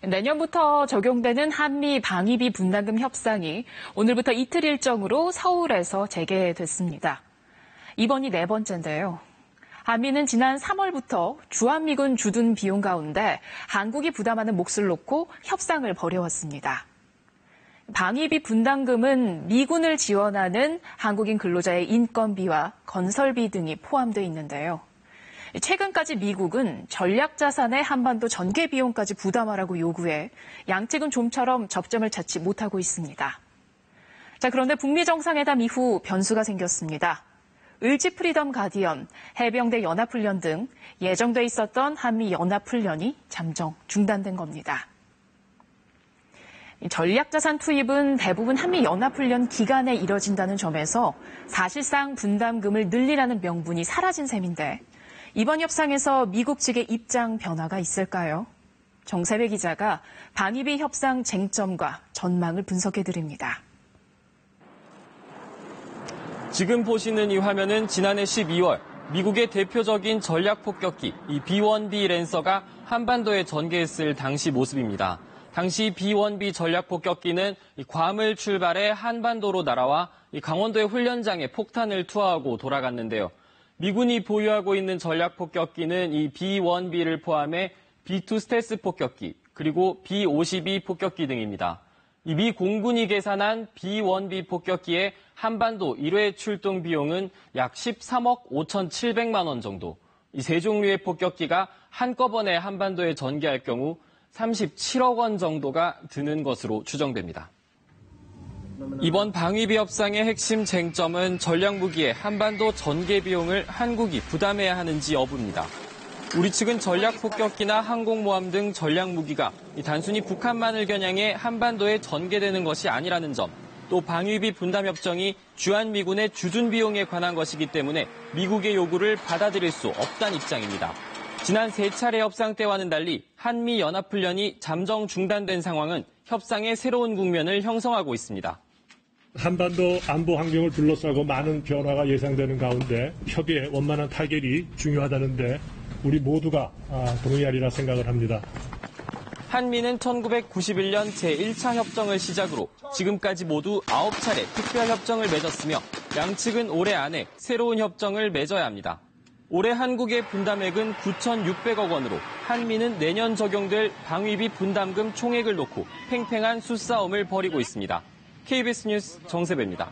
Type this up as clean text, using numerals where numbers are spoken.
내년부터 적용되는 한미 방위비 분담금 협상이 오늘부터 이틀 일정으로 서울에서 재개됐습니다. 이번이 네 번째인데요. 한미는 지난 3월부터 주한미군 주둔 비용 가운데 한국이 부담하는 몫을 놓고 협상을 벌여왔습니다. 방위비 분담금은 미군을 지원하는 한국인 근로자의 인건비와 건설비 등이 포함되어 있는데요. 최근까지 미국은 전략자산의 한반도 전개 비용까지 부담하라고 요구해 양측은 좀처럼 접점을 찾지 못하고 있습니다. 그런데 북미 정상회담 이후 변수가 생겼습니다. 을지 프리덤 가디언, 해병대 연합훈련 등 예정돼 있었던 한미 연합훈련이 잠정 중단된 겁니다. 전략자산 투입은 대부분 한미 연합훈련 기간에 이뤄진다는 점에서 사실상 분담금을 늘리라는 명분이 사라진 셈인데 이번 협상에서 미국 측의 입장 변화가 있을까요? 정세배 기자가 방위비 협상 쟁점과 전망을 분석해드립니다. 지금 보시는 이 화면은 지난해 12월 미국의 대표적인 전략폭격기 이 B-1B 랜서가 한반도에 전개했을 당시 모습입니다. 당시 B-1B 전략폭격기는 괌을 출발해 한반도로 날아와 강원도의 훈련장에 폭탄을 투하하고 돌아갔는데요. 미군이 보유하고 있는 전략폭격기는 이 B-1B를 포함해 B-2 스텔스 폭격기, 그리고 B-52 폭격기 등입니다. 이 미 공군이 계산한 B-1B 폭격기의 한반도 1회 출동 비용은 약 13억 5,700만 원 정도. 이 세 종류의 폭격기가 한꺼번에 한반도에 전개할 경우 37억 원 정도가 드는 것으로 추정됩니다. 이번 방위비 협상의 핵심 쟁점은 전략무기의 한반도 전개 비용을 한국이 부담해야 하는지 여부입니다. 우리 측은 전략폭격기나 항공모함 등 전략무기가 단순히 북한만을 겨냥해 한반도에 전개되는 것이 아니라는 점, 또 방위비 분담 협정이 주한미군의 주둔 비용에 관한 것이기 때문에 미국의 요구를 받아들일 수 없다는 입장입니다. 지난 세 차례 협상 때와는 달리 한미 연합훈련이 잠정 중단된 상황은 협상의 새로운 국면을 형성하고 있습니다. 한반도 안보 환경을 둘러싸고 많은 변화가 예상되는 가운데 협의의 원만한 타결이 중요하다는데 우리 모두가 동의하리라 생각을 합니다. 한미는 1991년 제1차 협정을 시작으로 지금까지 모두 9차례 특별협정을 맺었으며 양측은 올해 안에 새로운 협정을 맺어야 합니다. 올해 한국의 분담액은 9,600억 원으로 한미는 내년 적용될 방위비 분담금 총액을 놓고 팽팽한 수싸움을 벌이고 있습니다. KBS 뉴스 정세배입니다.